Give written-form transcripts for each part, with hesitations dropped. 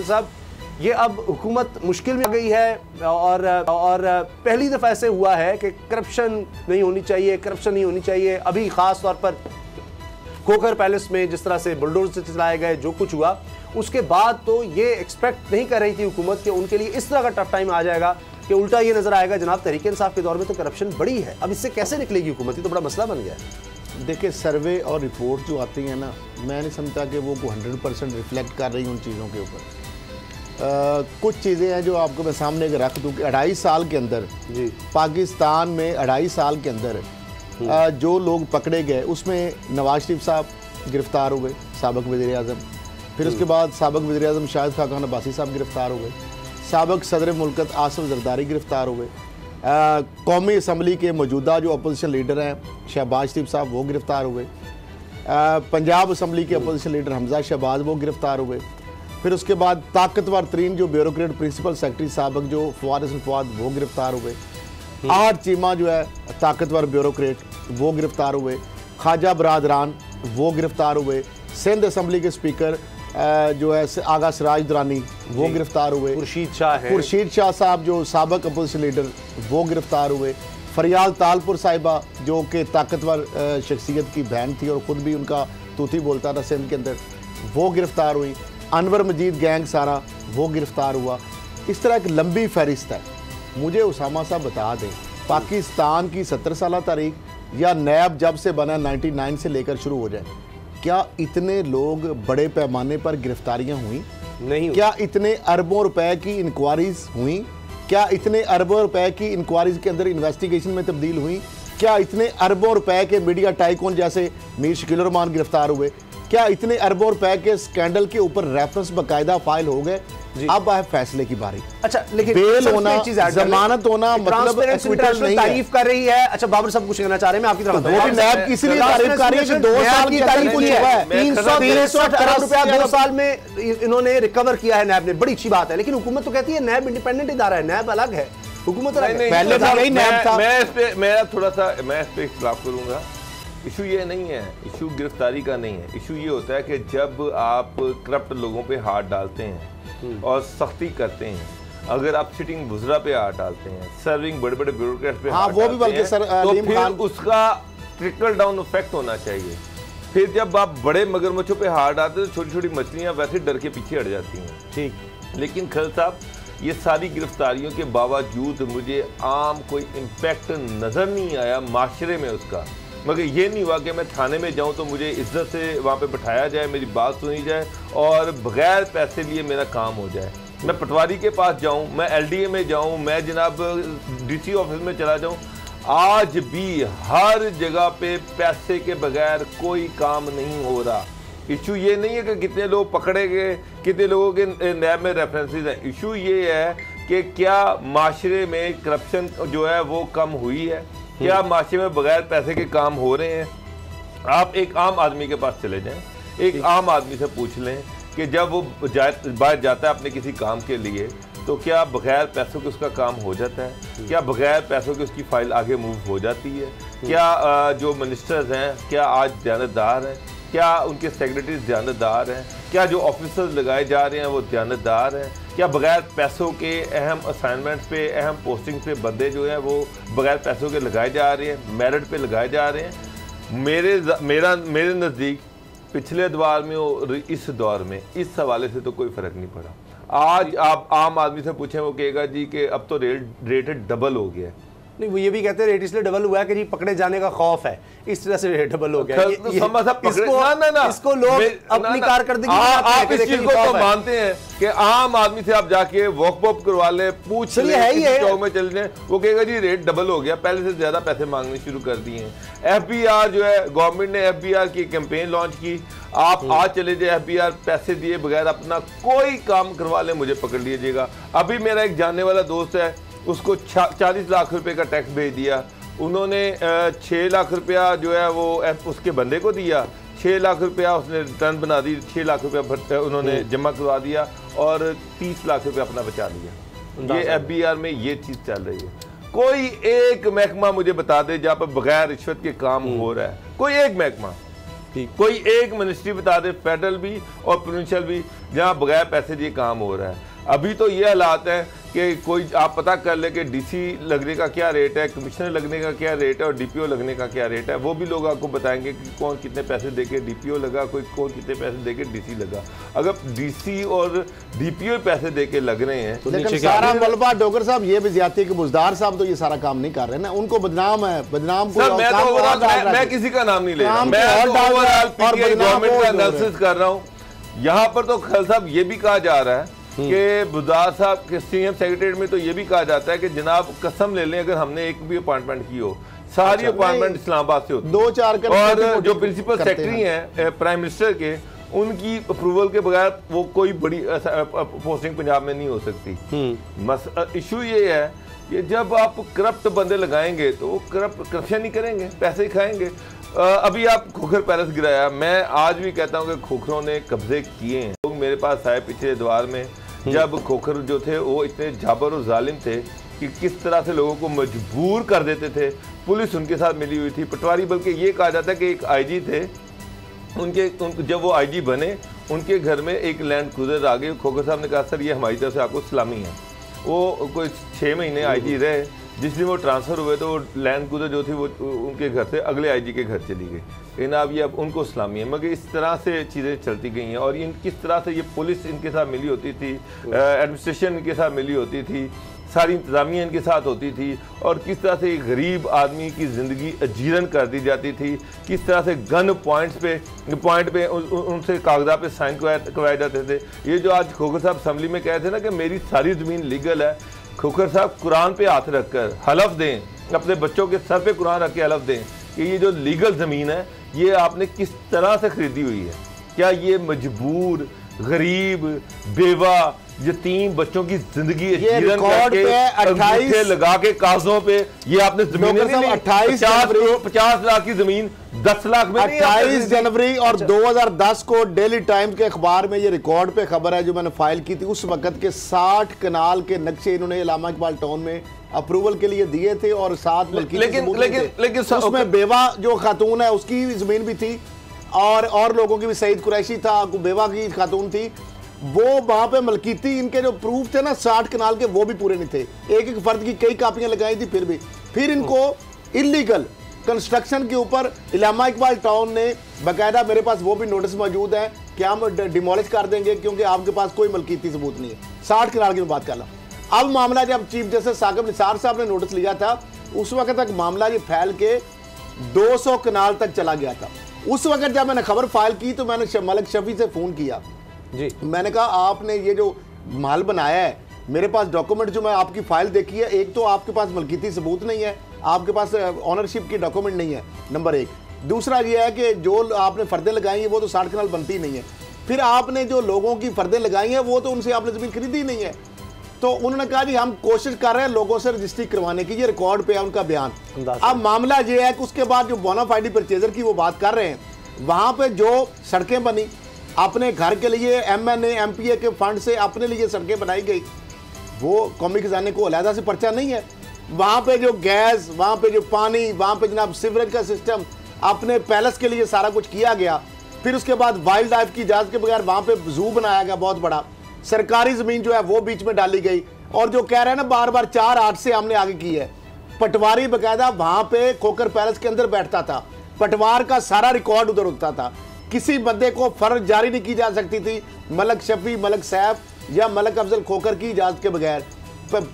साहब, ये अब हुकूमत मुश्किल में आ गई है और पहली दफ़ा ऐसे हुआ है कि करप्शन नहीं होनी चाहिए, करप्शन नहीं होनी चाहिए। अभी ख़ास तौर पर खोखर पैलेस में जिस तरह से बुलडोजर से चलाए गए, जो कुछ हुआ, उसके बाद तो ये एक्सपेक्ट नहीं कर रही थी हुकूमत कि उनके लिए इस तरह का टफ टाइम आ जाएगा कि उल्टा ये नजर आएगा जनाब तहरीक इंसाफ के दौर में तो करप्शन बड़ी है। अब इससे कैसे निकलेगी हुकूमत? ये तो बड़ा मसला बन गया है। देखिए, सर्वे और रिपोर्ट जो आती हैं ना, मैं नहीं समझता कि वो 100% रिफ्लेक्ट कर रही हैं उन चीज़ों के ऊपर। कुछ चीज़ें हैं जो आपको मैं सामने रख दूँ कि 2.5 साल के अंदर जी पाकिस्तान में 2.5 साल के अंदर जो लोग पकड़े गए उसमें नवाज शरीफ साहब गिरफ्तार हुए, साबिक वज़ीर आज़म। फिर उसके बाद साबिक वज़ीर आज़म शाहिद खाकान अब्बासी साहब गिरफ्तार हुए। साबिक सदर मुल्कत आसिफ जरदारी गिरफ्तार हुए। कौमी असम्बली के मौजूदा जो अपोजिशन लीडर हैं शहबाज शरीफ साहब, वो गिरफ्तार हुए। पंजाब असम्बली के अपोजिशन लीडर हमजा शहबाज, वो गिरफ्तार हुए। फिर उसके बाद ताकतवर तरीन जो ब्यूरोक्रेट प्रिंसिपल सेक्रेटरी साबिक जो फवाद हसन फवाद, वो गिरफ्तार हुए। 8 चीमा जो है ताकतवर ब्यूरोक्रेट, वो गिरफ्तार हुए। ख्वाजा बरादरान, वो गिरफ्तार हुए। सिंध असम्बली के स्पीकर जो है आगा सिराज दुरानी, वो गिरफ्तार हुए। खुर्शीद शाह साहब जो साबिक अपोजिशन लीडर, वो गिरफ्तार हुए। फरियाल तालपुर साहिबा जो कि ताकतवर शख्सियत की बहन थी और ख़ुद भी उनका तूती बोलता था सिंध के अंदर, वो गिरफ्तार हुई। अनवर मजीद गैंग सारा, वो गिरफ्तार हुआ। इस तरह एक लंबी फहरिस्त है। मुझे उसामा साहब बता दें, पाकिस्तान की 70 साल तारीख या नैब जब से बना 99 से लेकर शुरू हो जाए, क्या इतने लोग बड़े पैमाने पर गिरफ्तारियां हुई? नहीं। क्या इतने अरबों रुपए की इंक्वायरीज हुई? क्या इतने अरबों रुपए की इंक्वायरीज के अंदर इन्वेस्टिगेशन में तब्दील हुई? क्या इतने अरबों रुपए के मीडिया टाइकून जैसे मीर शकील रहमान गिरफ्तार हुए? क्या इतने अरबों रुपए के स्कैंडल के ऊपर रेफरेंस बाकायदा फाइल हो गए? अब है फैसले की बारी। अच्छा, लेकिन बेल होना, जमानत होना, मतलब इंटरनेशनल तारीफ कर रही है। अच्छा, बाबर साहब कुछ कहना चाह रहे हैं, मैं आपकी तरफ वो भी नैब किसी लिए तारीफ कर रही है कि 2 साल की तारीफ हुई है। 300 अरब रुपया 2 साल में इन्होंने रिकवर किया है नैब ने, बड़ी अच्छी बात है। लेकिन हुकूमत तो कहती है नैब इंडिपेंडेंट इदारा है, नैब अलग है, हुकूमत पहले था यही नैब था। मैं इस पे इख्तिलाफ करूंगा। इशू ये नहीं है, इशू गिरफ्तारी का नहीं है। इशू ये होता है कि जब आप करप्ट लोगों पे हाथ डालते हैं और सख्ती करते हैं, अगर आप सिटिंग वुज़रा पे हाथ डालते हैं, सर्विंग बड़े बड़े ब्यूरोक्रेट्स पे हाथ डालते हैं, तो फिर उसका ट्रिकल डाउन इफेक्ट होना चाहिए। फिर जब आप बड़े मगरमच्छों पे हाथ डालते हैं तो छोटी छोटी मछलियाँ वैसे डर के पीछे हट जाती हैं। ठीक, लेकिन खल साहब, ये सारी गिरफ्तारियों के बावजूद मुझे आम कोई इम्पैक्ट नज़र नहीं आया माशरे में उसका। मगर ये नहीं हुआ कि मैं थाने में जाऊं तो मुझे इज्जत से वहाँ पे बैठाया जाए, मेरी बात सुनी जाए और बगैर पैसे लिए मेरा काम हो जाए। मैं पटवारी के पास जाऊं, मैं LDA में जाऊं, मैं जनाब DC ऑफिस में चला जाऊं, आज भी हर जगह पे पैसे के बगैर कोई काम नहीं हो रहा। इशू ये नहीं है कि कितने लोग पकड़े गए, कितने लोगों के नैब में रेफरेंसेस हैं। इशू ये है कि क्या माशरे में करप्शन जो है वो कम हुई है, क्या माशरे में बगैर पैसे के काम हो रहे हैं। आप एक आम आदमी के पास चले जाएं, एक आम आदमी से पूछ लें कि जब वो बाहर जाता है अपने किसी काम के लिए, तो क्या बगैर पैसों के उसका काम हो जाता है? क्या बगैर पैसों के उसकी फाइल आगे मूव हो जाती है? क्या जो मिनिस्टर्स हैं क्या आज दयानतदार हैं? क्या उनके सेक्रेटरीज दयानतदार हैं? क्या जो ऑफिसर्स लगाए जा रहे हैं वो दयानतदार हैं? क्या बगैर पैसों के अहम असाइनमेंट्स पे, अहम पोस्टिंग पे बंदे जो हैं वो बगैर पैसों के लगाए जा रहे हैं, मेरिट पे लगाए जा रहे हैं? मेरे नज़दीक पिछले दौर में और इस दौर में इस हवाले से तो कोई फ़र्क नहीं पड़ा। आज आप आम आदमी से पूछें, वो कहेगा जी कि अब तो रेट डबल हो गया है। नहीं, वो ये भी कहते हैं रेट इसलिए डबल हुआ है कि जी पकड़े जाने का खौफ है, इस तरह से रेट डबल हो गया। इसको लोग अपनी कारकर्दगी आप इस चीज को तो मानते हैं कि आम आदमी से आप जाके वॉक पॉप करवा ले, पूछ ले, चौक में चल जाए, वो कहेगा जी रेट डबल हो गया, पहले से ज्यादा पैसे मांगने शुरू कर दिए हैं। FBR जो है, गवर्नमेंट ने FBR की कैंपेन लॉन्च की। आप आज चले जाए FBR पैसे दिए बगैर अपना कोई काम करवा ले, मुझे पकड़ लीजिएगा। अभी मेरा एक जानने वाला दोस्त है, उसको 40 लाख रुपए का टैक्स भेज दिया उन्होंने। 6 लाख रुपया जो है वो उसके बंदे को दिया, 6 लाख रुपया उसने रिटर्न बना दी, 6 लाख रुपया उन्होंने जमा करवा दिया और 30 लाख रुपया अपना बचा लिया। ये FBR में ये चीज़ चल रही है। कोई एक महकमा मुझे बता दे जहाँ पर बगैर रिश्वत के काम हो रहा है, कोई एक महकमा। कोई एक मिनिस्ट्री बता दे, फेडरल भी और प्रोविंशियल भी, जहां बगैर पैसे दिए काम हो रहा है। अभी तो ये हालात है कि कोई आप पता कर ले कि डीसी लगने का क्या रेट है, कमिश्नर लगने का क्या रेट है और डीपीओ लगने का क्या रेट है। वो भी लोग आपको बताएंगे कि कौन कितने पैसे देके डीपीओ लगा, कोई कौन कितने पैसे देके डीसी लगा। अगर डीसी और डीपीओ पैसे देके लग रहे हैं तो लेकिन सारा मलबा डॉक्टर साहब ये भी ज्यादती कि बुजदार साहब तो ये सारा काम नहीं कर रहे ना, उनको बदनाम है, बदनाम को मैं किसी का नाम नहीं ले रहा, मैं गवर्नमेंट का एनालिसिस कर रहा हूँ। यहाँ पर तो खल साहब ये भी कहा जा रहा है कि बुजदार साहब के सीएम सेक्रेटरीट में तो ये भी कहा जाता है कि जनाब कसम ले लें अगर हमने एक भी अपॉइंटमेंट की हो, सारी अपॉइंटमेंट इस्लामाबाद से होती है, 2-4 और जो प्रिंसिपल सेक्रेटरी हैं प्राइम मिनिस्टर के, उनकी अप्रूवल के बगैर वो कोई बड़ी पोस्टिंग पंजाब में नहीं हो सकती। इशू ये है कि जब आप करप्ट बंदे लगाएंगे तो वो करप्शन ही करेंगे, पैसे ही खाएंगे। अभी आप खोखर पैलेस गिराया, मैं आज भी कहता हूँ कि खोखरों ने कब्जे किए हैं। लोग मेरे पास आए पिछले द्वार में, जब खोखर जो थे वो इतने जाबर और जालिम थे कि किस तरह से लोगों को मजबूर कर देते थे। पुलिस उनके साथ मिली हुई थी, पटवारी, बल्कि ये कहा जाता है कि एक आईजी थे, जब वो आईजी बने उनके घर में एक लैंड क्रूजर आ गई। खोखर साहब ने कहा सर ये हमारी तरफ से आपको सलामी है। वो कोई 6 महीने आईजी रहे, जिस दिन वो ट्रांसफ़र हुए तो वो लैंड क्रूजर जो थी वो उनके घर से अगले आईजी के घर चली गई। लेकिन अब ये अब उनको सलामी है। मगर इस तरह से चीज़ें चलती गई हैं और इन किस तरह से ये पुलिस इनके साथ मिली होती थी, एडमिनिस्ट्रेशन इनके साथ मिली होती थी, सारी इंतज़ामिया इनके साथ होती थी, और किस तरह से एक गरीब आदमी की ज़िंदगी अजीरन कर दी जाती थी, किस तरह से गन पॉइंट पे उनसे कागजात पे साइन करवाए जाते थे। ये जो आज खोखर साहब असम्बली में कहे थे ना कि मेरी सारी ज़मीन लीगल है, खोखर साहब कुरान पे हाथ रखकर हलफ दें, अपने बच्चों के सर पे कुरान रख के हलफ दें कि ये जो लीगल ज़मीन है ये आपने किस तरह से खरीदी हुई है। क्या ये मजबूर, गरीब, बेवा, यतीम बच्चों की जिंदगी लगा के कागजों पे ये आपने जमीन 50 लाख की जमीन 10 लाख में 28 जनवरी और 2010 को डेली टाइम्स के अखबार में ये रिकॉर्ड पे खबर है जो मैंने फाइल की थी। उस वक्त के 60 कनाल के नक्शे इन्होंने इलामा इकबाल टाउन में अप्रूवल के लिए दिए थे और 7 लेकिन उसमें बेवा जो खातून है उसकी जमीन भी थी और लोगों की भी, सईद कुरैशी था, बेवा की खातून थी, वो वहां पे मलकीती इनके जो प्रूफ थे ना 60 कनाल के वो भी पूरे नहीं थे। एक फर्द की कई कापियां लगाई थी, फिर इनको इलीगल कंस्ट्रक्शन के ऊपर इलामा इकबाल टाउन ने बाकायदा, मेरे पास वो भी नोटिस मौजूद है कि हम डिमोलिश कर देंगे क्योंकि आपके पास कोई मलकीती सबूत नहीं है। 60 कनाल की मैं बात कर रहा हूं। अब मामला जब चीफ जस्टिस साकिब निसार साहब ने नोटिस लिया था, उस वक्त तक मामला ये फैल के 200 कनाल तक चला गया था। उस वक्त जब मैंने खबर फाइल की तो मैंने मलिक शफी से फोन किया जी, मैंने कहा आपने ये जो माल बनाया है, मेरे पास डॉक्यूमेंट जो मैं आपकी फाइल देखी है, एक तो आपके पास मलकीती सबूत नहीं है, आपके पास ऑनरशिप की डॉक्यूमेंट नहीं है, नंबर 1। दूसरा ये है कि जो आपने फर्दें लगाई हैं वो तो 60 कनाल बनती नहीं है। फिर आपने जो लोगों की फर्दें लगाई हैं वो तो उनसे आपने जमीन खरीदी नहीं है। तो उन्होंने कहा जी हम कोशिश कर रहे हैं लोगों से रजिस्ट्री करवाने की, ये रिकॉर्ड पे है उनका बयान। अब मामला ये है कि उसके बाद जो बोनाफाइड परचेजर की वो बात कर रहे हैं, वहां पे जो सड़कें बनी अपने घर के लिए MNA MPA के फंड से अपने लिए सड़कें बनाई गई, वो कौमी खजाने को अलहदा से पर्चा नहीं है। वहां पे जो गैस, वहां पे जो पानी, वहां पे जनाब सीवरेज का सिस्टम, अपने पैलेस के लिए सारा कुछ किया गया। फिर उसके बाद वाइल्ड लाइफ की इजाजत के बगैर वहां पे जू बनाया गया बहुत बड़ा, सरकारी जमीन जो है वो बीच में डाली गई। और जो कह रहे हैं ना बार बार 4-8 से हमने आगे की है, पटवारी बकायदा वहां पे खोखर पैलेस के अंदर बैठता था, पटवार का सारा रिकॉर्ड उधर होता था, किसी बंदे को फर्ज जारी नहीं की जा सकती थी मलक शफी, मलक सैफ या मलक अफजल खोखर की इजाजत के बगैर।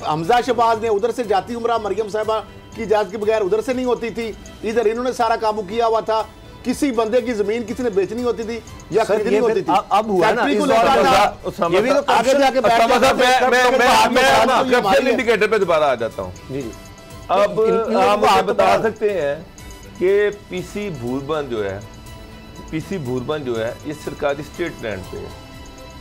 हमजा शहबाज ने उधर से जाती उमरा मरियम साहिबा की इजाजत के बगैर उधर से नहीं होती थी, इधर इन्होंने सारा काबू किया हुआ था। किसी बंदे की जमीन किसी ने बेचनी होती थी या खरीदनी होती थी, अब हुआ ना ये भी तो आगे जाके मैं इंडिकेटर पे दोबारा आ जाता हूँ। अब आप बता सकते हैं कि पीसी भूरबन जो है ये सरकारी स्टेट लैंड पे है,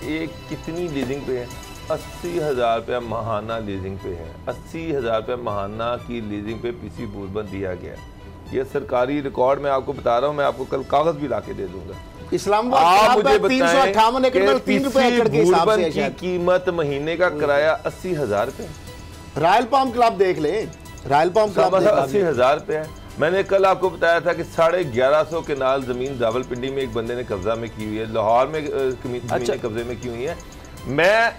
ये कितनी लीजिंग पे है? 80,000 रुपया महाना लीजिंग पे है। 80,000 रुपया महाना की लीजिंग पे पीसी भूरबन दिया गया। ये सरकारी रिकॉर्ड मैं आपको बता रहा हूँ, मैं आपको कल कागज भी लाके दे दूंगा। इस्लामाबाद मुझे बताएं कि भूरबन की कीमत महीने का किराया 80,000 रुपये। रॉयल पाम क्लब देख ले, रॉयल पाम क्लब 80,000 रुपये है। मैंने कल आपको बताया था कि 1150 केनाल ज़मीन रावलपिंडी में एक बंदे ने कब्जा में की हुई है, लाहौर में ज़मीन कब्जे में की हुई है। मैं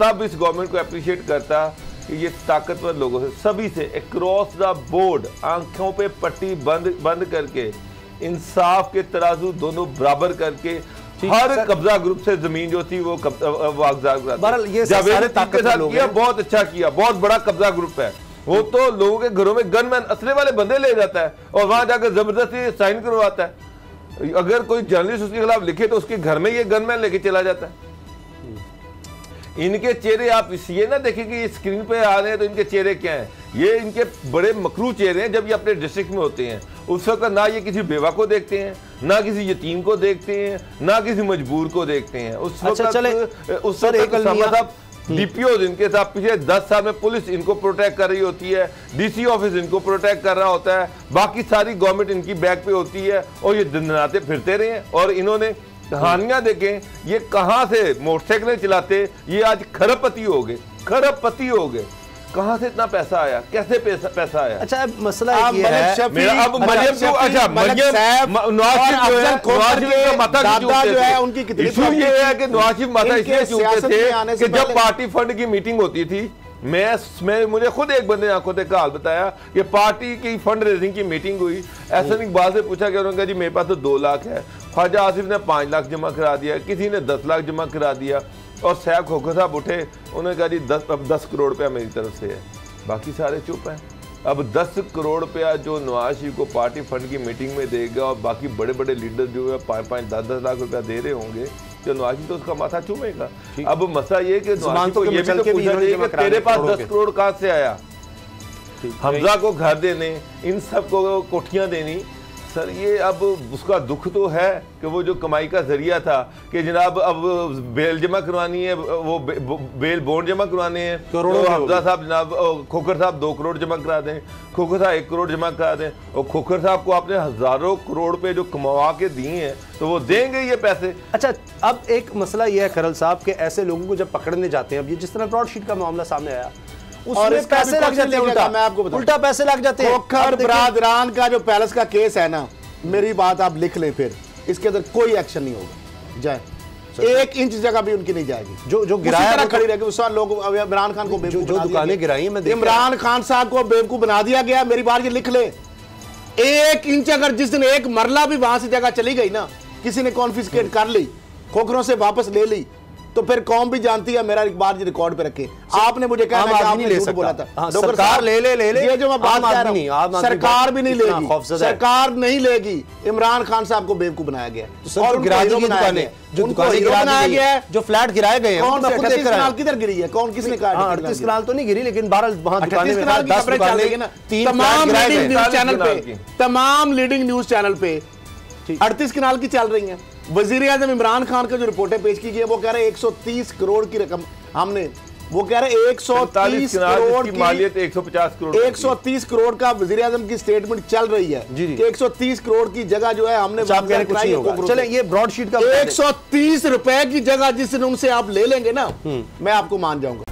तब इस गवर्नमेंट को अप्रिशिएट करता कि ये ताकतवर लोगों से, सभी से अक्रॉस द बोर्ड आंखों पे पट्टी बंद करके, इंसाफ के तराजू दोनों बराबर करके हर कब्जा ग्रुप से जमीन जो थी वो किया, बहुत अच्छा किया, बहुत बड़ा कब्जा ग्रुप है वो। तो लोगों के घरों में गनमैन असले वाले बंदे ले जाता है और वहां जाकर जबरदस्ती साइन करवाता है। अगर कोई जर्नलिस्ट उसके खिलाफ लिखे तो उसके घर में ये गनमैन लेके चला जाता है। इनके चेहरे आप ये ना देखें कि ये स्क्रीन पे आ रहे हैं तो इनके चेहरे क्या हैं, ये इनके बड़े मकरू चेहरे हैं। जब ये अपने डिस्ट्रिक्ट में होते हैं उस वक्त ना ये किसी बेवा को देखते हैं, ना किसी यतीम को देखते हैं, ना किसी मजबूर को देखते हैं। उस वक्त डीपीओ इनके साथ पिछले 10 साल में पुलिस इनको प्रोटेक्ट कर रही होती है, डीसी ऑफिस इनको प्रोटेक्ट कर रहा होता है, बाकी सारी गवर्नमेंट इनकी बैक पे होती है और ये दिनराते फिरते रहे हैं। और इन्होंने कहानियां देखें, ये कहां से मोटरसाइकिलें चलाते, ये आज खरबपति हो गए। कहां से इतना पैसा आया, कैसे पैसा आया? अच्छा अब मसला ये है, मेरा अब मरियम जो है उनकी कितनी इशू ये है कि नवाज शरीफ माता इसलिए चूकते थे कि जब पार्टी फंड की मीटिंग होती थी, मैं मुझे खुद एक बंदे ने आंखों देखा हाल बताया कि पार्टी की फंड रेजिंग की मीटिंग हुई। एहसन इकबाल से पूछा गया, उन्होंने कहा जी मेरे पास तो 2 लाख है। ख्वाजा आसिफ ने 5 लाख जमा करा दिया, किसी ने 10 लाख जमा करा दिया और सैफ खोखर साहब उठे, उन्होंने कहा जी 10 करोड़ रुपया मेरी तरफ से है, बाकी सारे चुप हैं। अब 10 करोड़ रुपया जो नवाज शरीफ को पार्टी फंड की मीटिंग में देगा और बाकी बड़े बड़े लीडर जो है 5-5, 10-10 लाख रुपया दे रहे होंगे, तो नवाज शरीफ तो उसका माथा चूमेगा। अब मसला ये कि नवाज शरीफ को ये भी तो पूछना चाहिए कि तेरे पास 10 करोड़ कहाँ से आया? हमजा को घर देने, इन सब को कोठियां देनी, सर ये अब उसका दुख तो है कि वो जो कमाई का जरिया था कि जनाब अब बेल जमा करवानी है, वो बेल बॉन्ड जमा करवाने हैं, तो हमजा साहब जनाब खोखर साहब 2 करोड़ जमा करा दें, खोखर साहब 1 करोड़ जमा करा दें, और खोखर साहब को आपने हजारों करोड़ पे जो कमवा के दिए हैं तो वो देंगे ये पैसे। अच्छा अब एक मसला ये है खरल साहब के ऐसे लोगों को जब पकड़ने जाते हैं, अब ये जिस तरह ब्रॉडशीट का मामला सामने आया, और पैसे लग जाते हैं, मैं आपको उल्टा पैसे लग जाते हैं। खोखर बरादरान का जो पैलेस का केस है ना, मेरी बात आप लिख लें, फिर इसके अंदर कोई एक्शन नहीं होगा, जाए 1 इंच जगह भी उनकी नहीं जाएगी। जो गिराया खड़ी रहेगी उस लोग इमरान खान को जो दुकानें गिराई, इमरान खान साहब को बेवकूफ बना दिया गया। मेरी बात ये लिख ले, 1 इंच अगर जिस दिन एक मरला भी वहां से जगह चली गई ना, किसी ने कॉन्फिस्केट कर ली, खोखरों से वापस ले ली, तो फिर कौम भी जानती है। मेरा एक बार जी रिकॉर्ड पे रखे, आपने मुझे कहा आपने झूठ बोला था। सरकार ले ये जो मैं बात कर रहा हूं, सरकार भी नहीं लेगी, सरकार नहीं लेगी। इमरान खान साहब को बेवकूफ बनाया गया और दुकानें जो बनाया गया है, जो फ्लैट गिराए गए हैं, कौन 38 कनाल किधर गिरी है, कौन किसने कहा? 38 कनाल तो नहीं गिरी, लेकिन 12 वहां दुकानें में तमाम लीडिंग न्यूज चैनल पे 38 कनाल की चल रही है। वजीर आजम इमरान खान का जो रिपोर्टें पेश की गई है, वो कह रहे हैं 130 करोड़ की रकम हमने, वो कह रहे 130 करोड़ की मालियत, 130 करोड़ का वजीर आजम की स्टेटमेंट चल रही है कि 130 करोड़ की जगह जो है हमने चले ये ब्रॉडशीट का 130 रुपए की जगह जिस दिन उनसे आप ले लेंगे ना, मैं आपको मान जाऊंगा।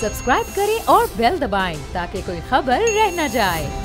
सब्सक्राइब करें और बेल दबाएं ताकि कोई खबर रह न जाए।